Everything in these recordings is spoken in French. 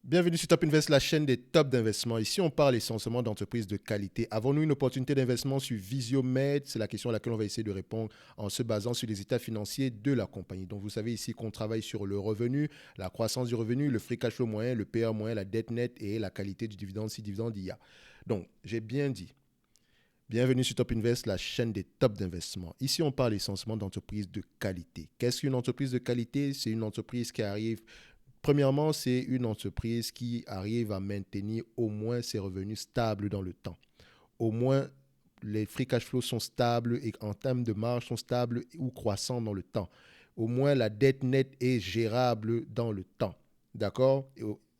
Bienvenue sur Top Invest, la chaîne des tops d'investissement. Ici, on parle essentiellement d'entreprises de qualité. Avons-nous une opportunité d'investissement sur Visiomed? C'est la question à laquelle on va essayer de répondre en se basant sur les états financiers de la compagnie. Donc, vous savez ici qu'on travaille sur le revenu, la croissance du revenu, le free cash flow moyen, le PA moyen, la dette nette et la qualité du dividende si dividende il y a. Donc, j'ai bien dit. Bienvenue sur Top Invest, la chaîne des tops d'investissement. Ici, on parle essentiellement d'entreprises de qualité. Qu'est-ce qu'une entreprise de qualité? C'est une entreprise qui arrive. Premièrement, c'est une entreprise qui arrive à maintenir au moins ses revenus stables dans le temps. Au moins, les free cash flows sont stables et en termes de marge sont stables ou croissants dans le temps. Au moins, la dette nette est gérable dans le temps. D'accord?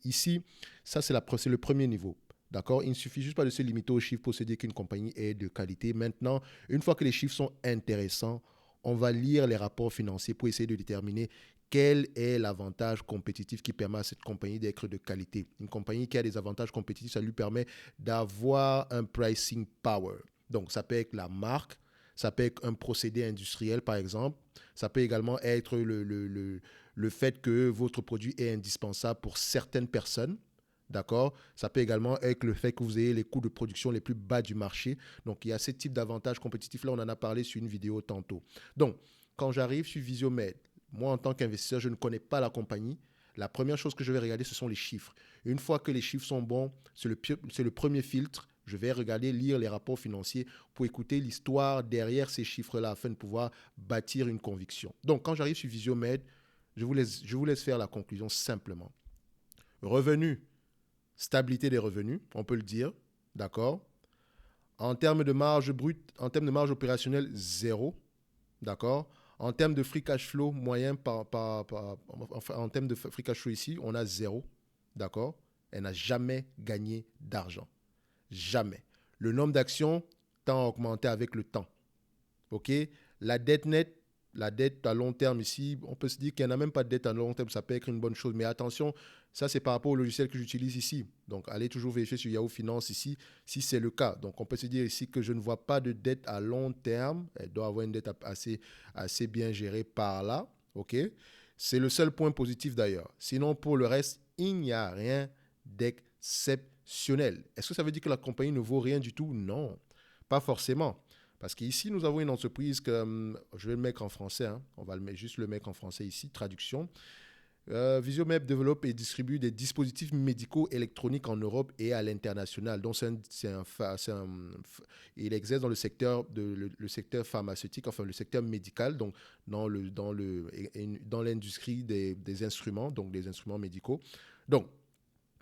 Ici, ça, c'est le premier niveau. D'accord? Il ne suffit juste pas de se limiter aux chiffres pour se dire qu'une compagnie est de qualité. Maintenant, une fois que les chiffres sont intéressants, on va lire les rapports financiers pour essayer de déterminer quel est l'avantage compétitif qui permet à cette compagnie d'être de qualité. Une compagnie qui a des avantages compétitifs, ça lui permet d'avoir un pricing power. Donc, ça peut être la marque, ça peut être un procédé industriel, par exemple. Ça peut également être le fait que votre produit est indispensable pour certaines personnes. D'accord? Ça peut également être le fait que vous ayez les coûts de production les plus bas du marché. Donc, il y a ce type d'avantages compétitifs-là. On en a parlé sur une vidéo tantôt. Donc, quand j'arrive sur Visiomed, moi, en tant qu'investisseur, je ne connais pas la compagnie. La première chose que je vais regarder, ce sont les chiffres. Une fois que les chiffres sont bons, c'est le premier filtre. Je vais regarder, lire les rapports financiers pour écouter l'histoire derrière ces chiffres-là afin de pouvoir bâtir une conviction. Donc, quand j'arrive sur Visiomed, je vous laisse faire la conclusion simplement. Revenus, stabilité des revenus, on peut le dire, d'accord. En termes de marge brute, en termes de marge opérationnelle, zéro, d'accord. En termes de free cash flow moyen, enfin, en termes de free cash flow ici, on a zéro, d'accord. Elle n'a jamais gagné d'argent, jamais. Le nombre d'actions tend à augmenter avec le temps, ok. La dette nette, la dette à long terme ici, on peut se dire qu'il n'y en a même pas de dette à long terme, ça peut être une bonne chose. Mais attention, ça c'est par rapport au logiciel que j'utilise ici. Donc allez toujours vérifier sur Yahoo Finance ici si c'est le cas. Donc on peut se dire ici que je ne vois pas de dette à long terme. Elle doit avoir une dette assez bien gérée par là. Ok. C'est le seul point positif d'ailleurs. Sinon pour le reste, il n'y a rien d'exceptionnel. Est-ce que ça veut dire que la compagnie ne vaut rien du tout? Non, pas forcément. Parce qu'ici, nous avons une entreprise que je vais le mettre en français, hein, on va juste le mettre en français ici, traduction. Visiomed développe et distribue des dispositifs médicaux électroniques en Europe et à l'international. Donc, il exerce dans le secteur, le secteur pharmaceutique, enfin le secteur médical, donc dans l'industrie des instruments, donc des instruments médicaux. Donc,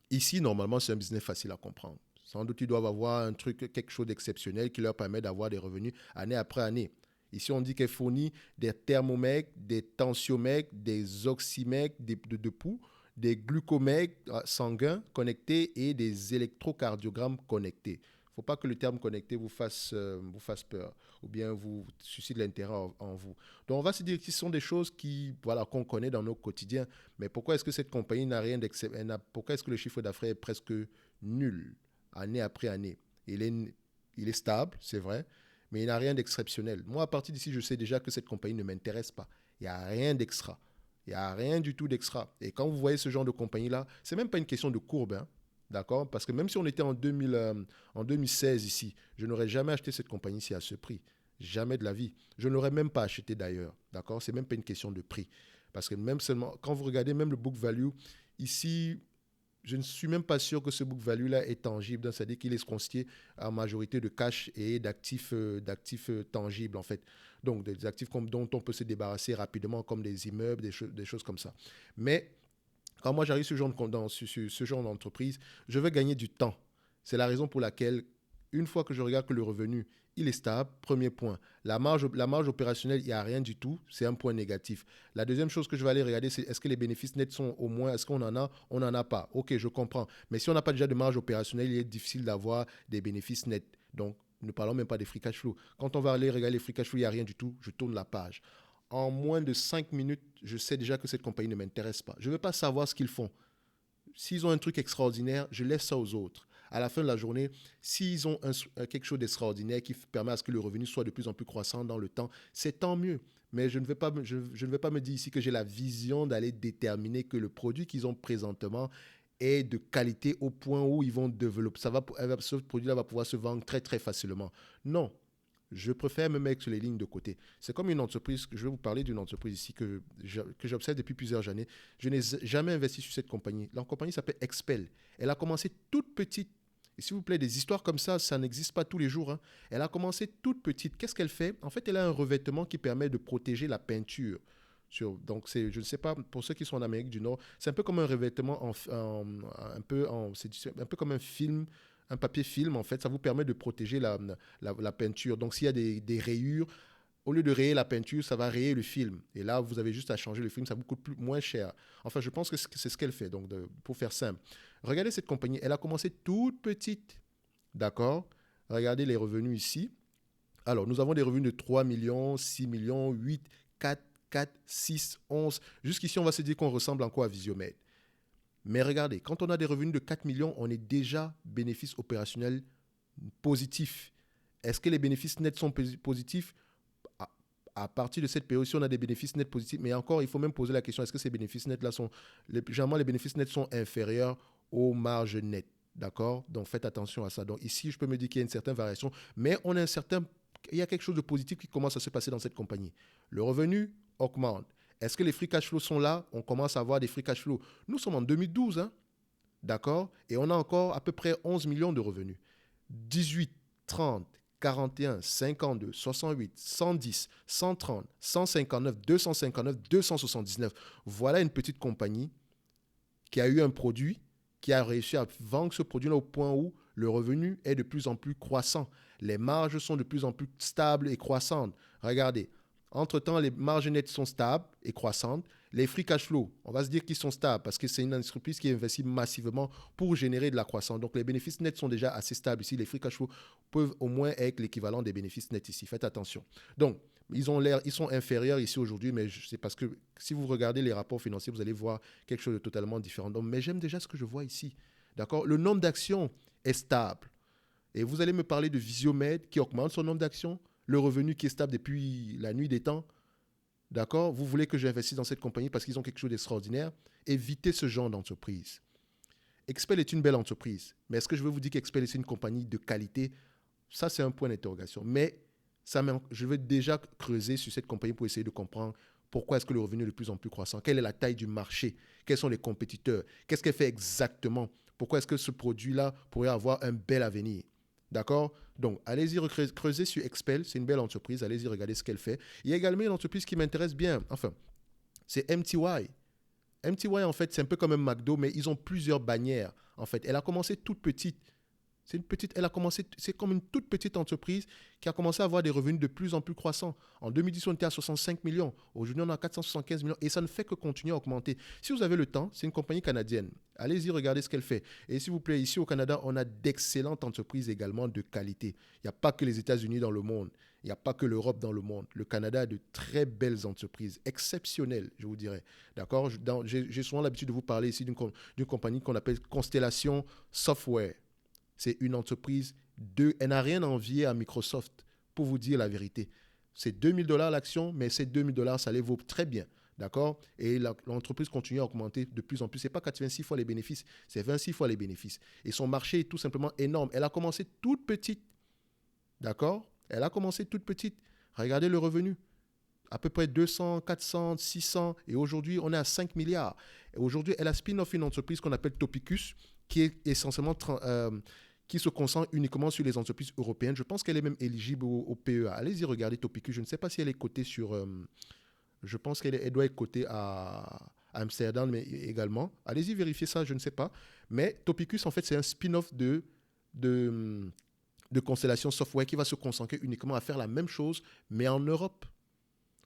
ici, normalement, c'est un business facile à comprendre. Sans doute, ils doivent avoir un truc, quelque chose d'exceptionnel qui leur permet d'avoir des revenus année après année. Ici, on dit qu'elle fournit des thermomètres, des tensiomètres, des oxymètres de pouls, des glucomètres sanguins connectés et des électrocardiogrammes connectés. Il ne faut pas que le terme connecté vous fasse peur ou bien vous suscite l'intérêt en vous. Donc, on va se dire que ce sont des choses voilà, qu'on connaît dans nos quotidiens. Mais pourquoi est-ce que cette compagnie n'a rien d'exceptionnel? Pourquoi est-ce que le chiffre d'affaires est presque nul, année après année? Il est stable, c'est vrai, mais il n'a rien d'exceptionnel. Moi, à partir d'ici, je sais déjà que cette compagnie ne m'intéresse pas. Il n'y a rien d'extra. Il n'y a rien du tout d'extra. Et quand vous voyez ce genre de compagnie-là, ce n'est même pas une question de courbe, hein. D'accord? Parce que même si on était en 2016 ici, je n'aurais jamais acheté cette compagnie-ci à ce prix. Jamais de la vie. Je ne l'aurais même pas acheté d'ailleurs. D'accord? C'est même pas une question de prix. Parce que même seulement, quand vous regardez même le book value, ici, je ne suis même pas sûr que ce book value-là est tangible. C'est-à-dire qu'il est constitué en majorité de cash et d'actifs tangibles, en fait. Donc, des actifs dont on peut se débarrasser rapidement, comme des immeubles, des choses comme ça. Mais quand moi j'arrive sur ce genre d'entreprise, je veux gagner du temps. C'est la raison pour laquelle, une fois que je regarde que le revenu, il est stable, premier point. La marge opérationnelle, il n'y a rien du tout, c'est un point négatif. La deuxième chose que je vais aller regarder, c'est est-ce que les bénéfices nets sont au moins, est-ce qu'on en a? On n'en a pas. Ok, je comprends. Mais si on n'a pas déjà de marge opérationnelle, il est difficile d'avoir des bénéfices nets. Donc, ne parlons même pas des free cash flow. Quand on va aller regarder les free cash flow, il n'y a rien du tout, je tourne la page. En moins de 5 minutes, je sais déjà que cette compagnie ne m'intéresse pas. Je ne veux pas savoir ce qu'ils font. S'ils ont un truc extraordinaire, je laisse ça aux autres. À la fin de la journée, s'ils ont quelque chose d'extraordinaire qui permet à ce que le revenu soit de plus en plus croissant dans le temps, c'est tant mieux. Mais je ne vais pas me dire ici que j'ai la vision d'aller déterminer que le produit qu'ils ont présentement est de qualité au point où ils vont développer. Ce produit-là va pouvoir se vendre très, très facilement. Non. Je préfère me mettre sur les lignes de côté. C'est comme une entreprise, je vais vous parler d'une entreprise ici que j'observe depuis plusieurs années. Je n'ai jamais investi sur cette compagnie. La compagnie s'appelle Expel. Elle a commencé toute petite. Et s'il vous plaît, des histoires comme ça n'existe pas tous les jours. Hein. Elle a commencé toute petite. Qu'est-ce qu'elle fait? En fait, elle a un revêtement qui permet de protéger la peinture. Donc, je ne sais pas, pour ceux qui sont en Amérique du Nord, c'est un peu comme un revêtement, c'est un peu comme un film, un papier film, en fait. Ça vous permet de protéger la peinture. Donc, s'il y a des rayures, au lieu de rayer la peinture, ça va rayer le film. Et là, vous avez juste à changer le film, ça vous coûte moins cher. Enfin, je pense que c'est ce qu'elle fait, donc pour faire simple. Regardez cette compagnie, elle a commencé toute petite, d'accord? Regardez les revenus ici. Alors, nous avons des revenus de 3 millions, 6 millions, 8, 4, 6, 11. Jusqu'ici, on va se dire qu'on ressemble encore à Visiomed. Mais regardez, quand on a des revenus de 4 millions, on est déjà bénéfice opérationnel positif. Est-ce que les bénéfices nets sont positifs? À partir de cette période, si on a des bénéfices nets positifs, mais encore, il faut même poser la question, est-ce que ces bénéfices nets-là sont... Généralement, les bénéfices nets sont inférieurs aux marges nettes. D'accord? Donc, faites attention à ça. Donc, ici, je peux me dire qu'il y a une certaine variation, mais il y a quelque chose de positif qui commence à se passer dans cette compagnie. Le revenu augmente. Est-ce que les free cash flow sont là? On commence à avoir des free cash flow. Nous sommes en 2012, hein? D'accord? Et on a encore à peu près 11 millions de revenus. 18, 30, 41, 52, 68, 110, 130, 159, 259, 279. Voilà une petite compagnie qui a eu un produit, qui a réussi à vendre ce produit-là au point où le revenu est de plus en plus croissant. Les marges sont de plus en plus stables et croissantes. Regardez, entre-temps, les marges nettes sont stables et croissantes. Les free cash flow, on va se dire qu'ils sont stables parce que c'est une entreprise qui investit massivement pour générer de la croissance. Donc, les bénéfices nets sont déjà assez stables ici. Les free cash flow peuvent au moins être l'équivalent des bénéfices nets ici. Faites attention. Donc, ils sont inférieurs ici aujourd'hui, mais c'est parce que si vous regardez les rapports financiers, vous allez voir quelque chose de totalement différent. Donc, mais j'aime déjà ce que je vois ici. D'accord? Le nombre d'actions est stable. Et vous allez me parler de Visiomed qui augmente son nombre d'actions, le revenu qui est stable depuis la nuit des temps. D'accord? Vous voulez que j'investisse dans cette compagnie parce qu'ils ont quelque chose d'extraordinaire. Évitez ce genre d'entreprise. Expel est une belle entreprise. Mais est-ce que je veux vous dire qu'Expel est une compagnie de qualité? Ça, c'est un point d'interrogation. Mais je vais déjà creuser sur cette compagnie pour essayer de comprendre pourquoi est-ce que le revenu est de plus en plus croissant. Quelle est la taille du marché? Quels sont les compétiteurs? Qu'est-ce qu'elle fait exactement? Pourquoi est-ce que ce produit-là pourrait avoir un bel avenir? D'accord? Donc, allez-y creuser sur Expel. C'est une belle entreprise. Allez-y regarder ce qu'elle fait. Il y a également une entreprise qui m'intéresse bien. Enfin, c'est MTY. MTY, en fait, c'est un peu comme un McDo, mais ils ont plusieurs bannières. En fait, elle a commencé toute petite. C'est comme une toute petite entreprise qui a commencé à avoir des revenus de plus en plus croissants. En 2010, on était à 65 millions. Aujourd'hui, on est à 475 millions. Et ça ne fait que continuer à augmenter. Si vous avez le temps, c'est une compagnie canadienne. Allez-y, regardez ce qu'elle fait. Et s'il vous plaît, ici au Canada, on a d'excellentes entreprises également de qualité. Il n'y a pas que les États-Unis dans le monde. Il n'y a pas que l'Europe dans le monde. Le Canada a de très belles entreprises, exceptionnelles, je vous dirais. D'accord? J'ai souvent l'habitude de vous parler ici d'une compagnie qu'on appelle Constellation Software. C'est une entreprise elle n'a rien à envier à Microsoft, pour vous dire la vérité. C'est 2000 $ l'action, mais ces 2000 $, ça les vaut très bien. D'accord? Et l'entreprise continue à augmenter de plus en plus. Ce n'est pas 86 fois les bénéfices, c'est 26 fois les bénéfices. Et son marché est tout simplement énorme. Elle a commencé toute petite. D'accord? Elle a commencé toute petite. Regardez le revenu. À peu près 200, 400, 600. Et aujourd'hui, on est à 5 milliards. Et aujourd'hui, elle a spin-off une entreprise qu'on appelle Topicus, qui est essentiellement qui se concentre uniquement sur les entreprises européennes. Je pense qu'elle est même éligible au PEA. Allez-y regarder Topicus. Je ne sais pas si elle est cotée sur... je pense qu'elle doit être cotée à Amsterdam mais également. Allez-y vérifier ça, je ne sais pas. Mais Topicus, en fait, c'est un spin-off de Constellation Software qui va se concentrer uniquement à faire la même chose, mais en Europe.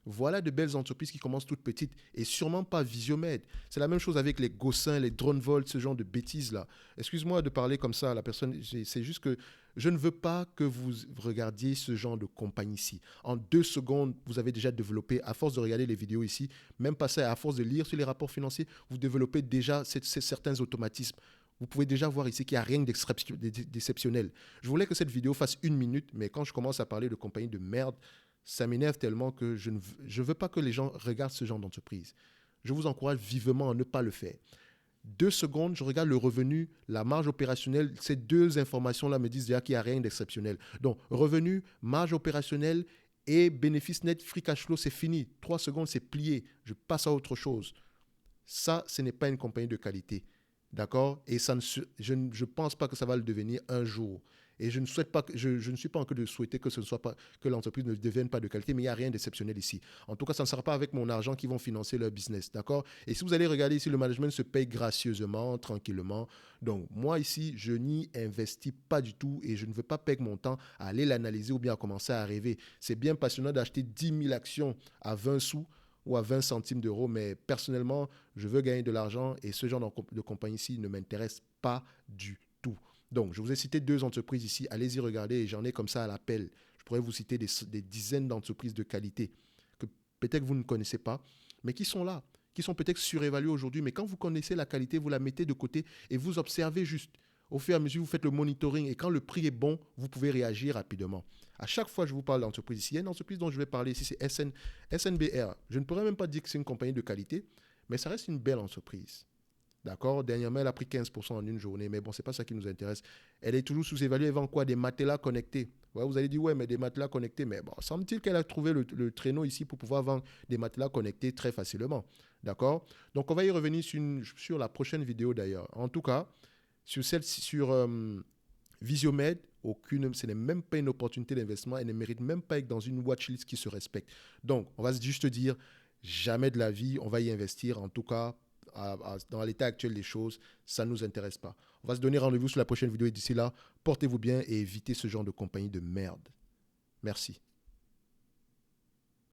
Voilà de belles entreprises qui commencent toutes petites et sûrement pas Visiomed. C'est la même chose avec les Gossin, les DroneVolt, ce genre de bêtises-là. Excuse-moi de parler comme ça à la personne, c'est juste que je ne veux pas que vous regardiez ce genre de compagnie-ci. En 2 secondes, vous avez déjà développé, à force de regarder les vidéos ici, même pas ça, à force de lire sur les rapports financiers, vous développez déjà certains automatismes. Vous pouvez déjà voir ici qu'il n'y a rien d'exceptionnel. Je voulais que cette vidéo fasse 1 minute, mais quand je commence à parler de compagnie de merde, ça m'énerve tellement que je ne veux pas que les gens regardent ce genre d'entreprise. Je vous encourage vivement à ne pas le faire. 2 secondes, je regarde le revenu, la marge opérationnelle. Ces deux informations-là me disent déjà qu'il n'y a rien d'exceptionnel. Donc, revenu, marge opérationnelle et bénéfice net, free cash flow, c'est fini. 3 secondes, c'est plié. Je passe à autre chose. Ça, ce n'est pas une compagnie de qualité. D'accord? Et ça je ne pense pas que ça va le devenir un jour. Et je ne souhaite pas, je ne suis pas en train de souhaiter que ce ne soit pas, que l'entreprise ne devienne pas de qualité, mais il n'y a rien d'exceptionnel ici. En tout cas, ça ne sera pas avec mon argent qu'ils vont financer leur business. D'accord? Et si vous allez regarder ici, le management se paye gracieusement, tranquillement. Donc, moi ici, je n'y investis pas du tout et je ne veux pas perdre mon temps à aller l'analyser ou bien à commencer à rêver. C'est bien passionnant d'acheter 10 000 actions à 20 sous ou à 20 centimes d'euros, mais personnellement, je veux gagner de l'argent et ce genre de compagnie ici ne m'intéresse pas du tout. Donc, je vous ai cité 2 entreprises ici, allez-y regarder et j'en ai comme ça à l'appel. Je pourrais vous citer des dizaines d'entreprises de qualité que peut-être vous ne connaissez pas, mais qui sont là, qui sont peut-être surévaluées aujourd'hui, mais quand vous connaissez la qualité, vous la mettez de côté et vous observez juste. Au fur et à mesure, vous faites le monitoring et quand le prix est bon, vous pouvez réagir rapidement. À chaque fois que je vous parle d'entreprise ici, il y a une entreprise dont je vais parler ici, c'est SNBR. Je ne pourrais même pas dire que c'est une compagnie de qualité, mais ça reste une belle entreprise. D'accord? Dernièrement, elle a pris 15% en une journée, mais bon, c'est pas ça qui nous intéresse. Elle est toujours sous-évaluée, elle vend quoi? Des matelas connectés. Ouais, vous allez dire, ouais, mais des matelas connectés, mais bon, semble-t-il qu'elle a trouvé le traîneau ici pour pouvoir vendre des matelas connectés très facilement. D'accord? Donc, on va y revenir sur la prochaine vidéo d'ailleurs. En tout cas, sur Visiomed, ce n'est même pas une opportunité d'investissement, elle ne mérite même pas être dans une watchlist qui se respecte. Donc, on va juste dire, jamais de la vie, on va y investir, en tout cas, dans l'état actuel des choses, ça ne nous intéresse pas. On va se donner rendez-vous sur la prochaine vidéo et d'ici là, portez-vous bien et évitez ce genre de compagnie de merde. Merci.